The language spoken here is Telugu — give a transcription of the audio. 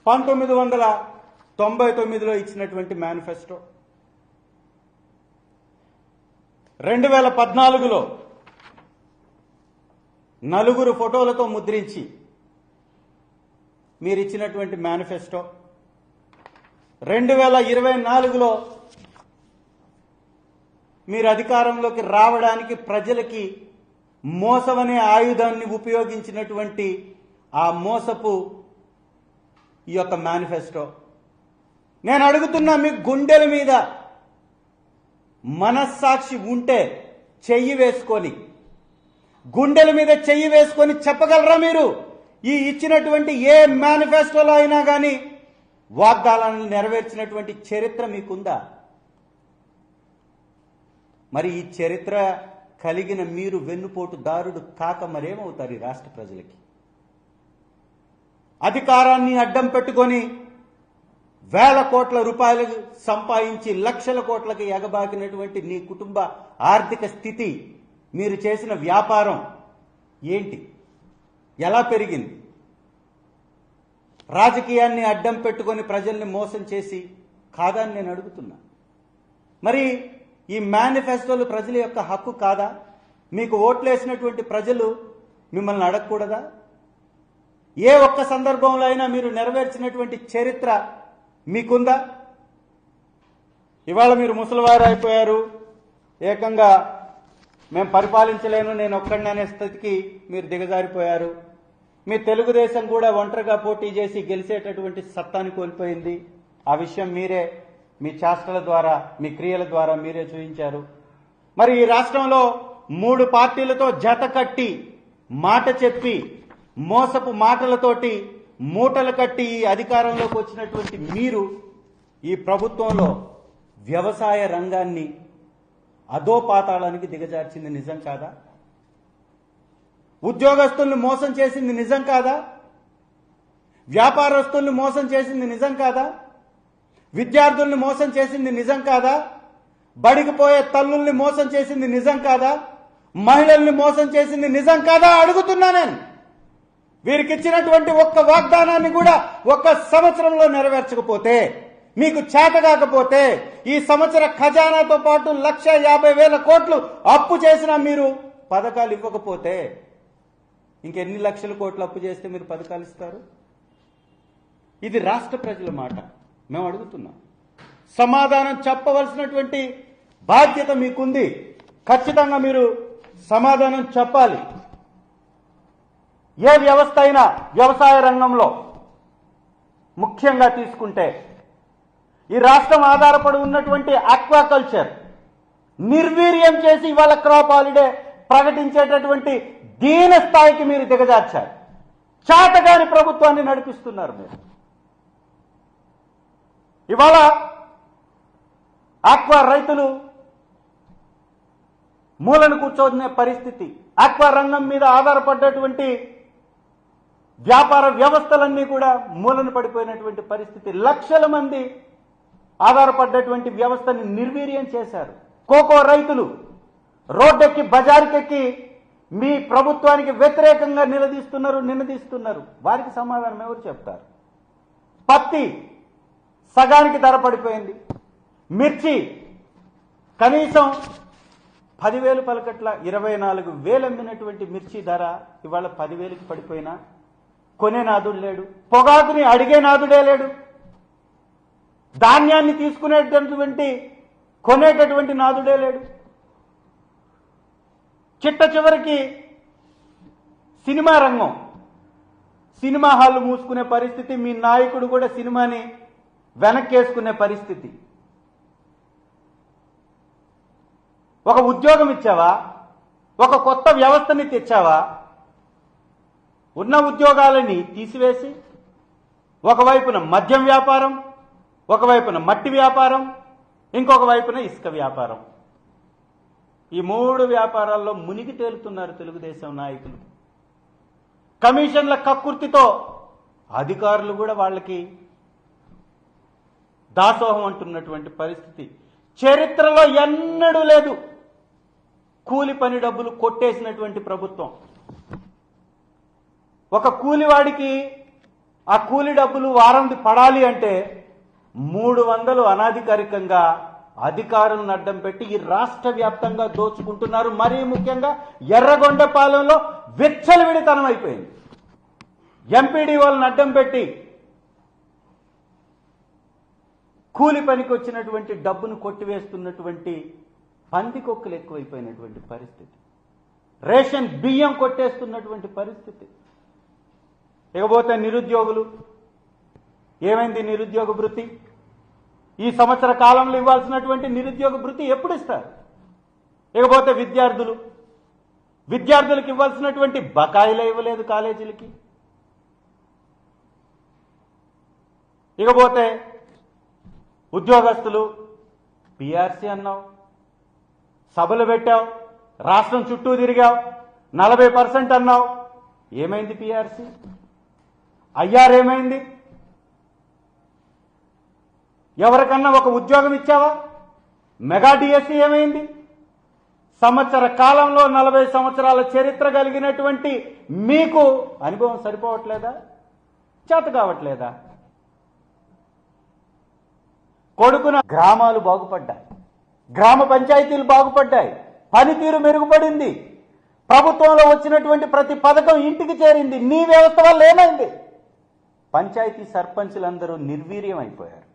1999లో ఇచ్చినటువంటి మేనిఫెస్టో, 2014లో నలుగురు ఫోటోలతో ముద్రించి మీరిచ్చినటువంటి మేనిఫెస్టో, 2024లో మీరు అధికారంలోకి రావడానికి ప్రజలకి మోసమనే ఆయుధాన్ని ఉపయోగించినటువంటి ఆ మోసపు ఈ యొక్క మేనిఫెస్టో. నేను అడుగుతున్నా, మీ గుండెల మీద మనస్సాక్షి ఉంటే చెయ్యి వేసుకొని, గుండెల మీద చెయ్యి వేసుకొని చెప్పగలరా మీరు ఈ ఇచ్చినటువంటి ఏ మేనిఫెస్టోలో అయినా కానీ వాగ్దానాలను నెరవేర్చినటువంటి చరిత్ర మీకుందా? మరి ఈ చరిత్ర కలిగిన మీరు వెన్నుపోటుదారుడు కాక మరేమవుతారు ఈ రాష్ట్ర ప్రజలకి? అధికారాన్ని అడ్డం పెట్టుకొని వేల కోట్ల రూపాయలు సంపాదించి లక్షల కోట్లకి ఎగబాకినటువంటి నీ కుటుంబ ఆర్థిక స్థితి, మీరు చేసిన వ్యాపారం ఏంటి? ఎలా పెరిగింది? రాజకీయాన్ని అడ్డం పెట్టుకొని ప్రజల్ని మోసం చేసి కాదని నేను అడుగుతున్నా. మరి ఈ మేనిఫెస్టోలు ప్రజల యొక్క హక్కు కాదా? మీకు ఓట్లేసినటువంటి ప్రజలు మిమ్మల్ని అడగకూడదా? ఏ ఒక్క సందర్భంలో అయినా మీరు నెరవేర్చినటువంటి చరిత్ర మీకుందా? ఇవాళ మీరు ముసలివారు అయిపోయారు, ఏకంగా మేము పరిపాలించలేను నేను ఒక్కడిని అనే స్థితికి మీరు దిగజారిపోయారు. మీ తెలుగుదేశం కూడా ఒంటరిగా పోటీ చేసి గెలిచేటటువంటి సత్తాని కోల్పోయింది. ఆ విషయం మీరే మీ చేష్టల ద్వారా, మీ క్రియల ద్వారా మీరే చూపించారు. మరి ఈ రాష్ట్రంలో 3 పార్టీలతో జత కట్టి, మాట చెప్పి, మోసపు మాటలతోటి మూటలు కట్టి ఈ అధికారంలోకి వచ్చినటువంటి మీరు ఈ ప్రభుత్వంలో వ్యవసాయ రంగాన్ని అధోపాతాళానికి దిగజార్చింది నిజం కాదా? ఉద్యోగస్తుల్ని మోసం చేసింది నిజం కాదా? వ్యాపారస్తుల్ని మోసం చేసింది నిజం కాదా? విద్యార్థుల్ని మోసం చేసింది నిజం కాదా? బడికి పోయే తల్లుల్ని మోసం చేసింది నిజం కాదా? మహిళల్ని మోసం చేసింది నిజం కాదా అడుగుతున్నా నేను. వీరికి ఇచ్చినటువంటి ఒక్క వాగ్దానాన్ని కూడా 1 సంవత్సరంలో నెరవేర్చకపోతే, మీకు చేత కాకపోతే, ఈ సంవత్సర ఖజానాతో పాటు 1,50,000 కోట్లు అప్పు చేసినా మీరు పథకాలు ఇవ్వకపోతే, ఇంకెన్ని లక్షల కోట్లు అప్పు చేస్తే మీరు పథకాలు ఇస్తారు? ఇది రాష్ట్ర ప్రజల మాట. మేము అడుగుతున్నాం. సమాధానం చెప్పవలసినటువంటి బాధ్యత మీకుంది. ఖచ్చితంగా మీరు సమాధానం చెప్పాలి. ఏ వ్యవస్థ అయినా వ్యవసాయ రంగంలో ముఖ్యంగా తీసుకుంటే, ఈ రాష్ట్రం ఆధారపడి ఉన్నటువంటి ఆక్వాకల్చర్ నిర్వీర్యం చేసి ఇవాళ క్రాప్ హాలిడే ప్రకటించేటటువంటి దీన స్థాయికి మీరు దిగజార్చారు. చాటగాని ప్రభుత్వాన్ని నడిపిస్తున్నారు మీరు. ఇవాళ ఆక్వా రైతులు మూలను కూర్చోనే పరిస్థితి, ఆక్వా రంగం మీద ఆధారపడ్డటువంటి వ్యాపార వ్యవస్థలన్నీ కూడా మూలను పడిపోయినటువంటి పరిస్థితి. లక్షల మంది ఆధారపడ్డటువంటి వ్యవస్థని నిర్వీర్యం చేశారు. కోకో రైతులు రోడ్డెక్కి బజారుకెక్కి మీ ప్రభుత్వానికి వ్యతిరేకంగా నిలదీస్తున్నారు. వారికి సమాధానం ఎవరు చెప్తారు? పత్తి సగానికి ధర పడిపోయింది. మిర్చి కనీసం 10,000 పలకట్ల 24,000 అమ్మినటువంటి మిర్చి ధర ఇవాళ 10,000కి పడిపోయినా కొనే నాదుడు లేడు. పొగాకుని అడిగే నాదుడే లేడు. ధాన్యాన్ని తీసుకునేటటువంటి కొనేటటువంటి నాదుడే లేడు. చిట్ట చివరికి సినిమా రంగం, సినిమా హాళ్లు మూసుకునే పరిస్థితి. మీ నాయకుడు కూడా సినిమాని వెనక్కేసుకునే పరిస్థితి. ఒక ఉద్యోగం ఇచ్చావా? ఒక కొత్త వ్యవస్థని తెచ్చావా? ఉన్న ఉద్యోగాలని తీసివేసి ఒకవైపున మద్యం వ్యాపారం, ఒకవైపున మట్టి వ్యాపారం, ఇంకొక వైపున ఇసుక వ్యాపారం. ఈ 3 వ్యాపారాల్లో మునిగి తేలుతున్నారు తెలుగుదేశం నాయకులు. కమిషన్ల కక్కుర్తితో అధికారులు కూడా వాళ్ళకి దాసోహం అంటున్నటువంటి పరిస్థితి చరిత్రలో ఎన్నడూ లేదు. కూలి పని డబ్బులు కొట్టేసినటువంటి ప్రభుత్వం. ఒక కూలివాడికి ఆ కూలి డబ్బులు వారంది పడాలి అంటే 300 అనాధికారికంగా అధికారులను అడ్డం పెట్టి ఈ రాష్ట్ర వ్యాప్తంగా దోచుకుంటున్నారు. మరీ ముఖ్యంగా ఎర్రగొండపాలెంలో విచ్చలవిడితనం అయిపోయింది. ఎంపీడీ వాళ్ళని అడ్డం పెట్టి కూలి పనికి వచ్చినటువంటి డబ్బును కొట్టివేస్తున్నటువంటి పందికొక్కులు ఎక్కువైపోయినటువంటి పరిస్థితి. రేషన్ బియ్యం కొట్టేస్తున్నటువంటి పరిస్థితి. ఇకపోతే నిరుద్యోగులు, ఏమైంది నిరుద్యోగ భృతి? ఈ సంవత్సర కాలంలో ఇవ్వాల్సినటువంటి నిరుద్యోగ భృతి ఎప్పుడు ఇస్తారు? ఇకపోతే విద్యార్థులకు ఇవ్వాల్సినటువంటి బకాయిలు ఇవ్వలేదు కాలేజీలకి. ఇకపోతే ఉద్యోగస్తులు పిఆర్సీ అన్నావు, సభలు పెట్టావు, రాష్ట్రం చుట్టూ తిరిగావు, 40% అన్నావు. ఏమైంది పిఆర్సీ? ఐఆర్ ఏమైంది? ఎవరికన్నా ఒక ఉద్యోగం ఇచ్చావా? మెగా డిఎస్సీ ఏమైంది? సంవత్సర కాలంలో 40 సంవత్సరాల చరిత్ర కలిగినటువంటి మీకు అనుభవం సరిపోవట్లేదా? చేత కావట్లేదా? కొడుకున గ్రామాలు బాగుపడ్డాయి, గ్రామ పంచాయతీలు బాగుపడ్డాయి, పనితీరు మెరుగుపడింది, ప్రభుత్వంలో వచ్చినటువంటి ప్రతి పథకం ఇంటికి చేరింది. నీ వ్యవస్థ వల్ల ఏమైంది? పంచాయతీ సర్పంచులందరూ నిర్వీర్యం అయిపోయారు.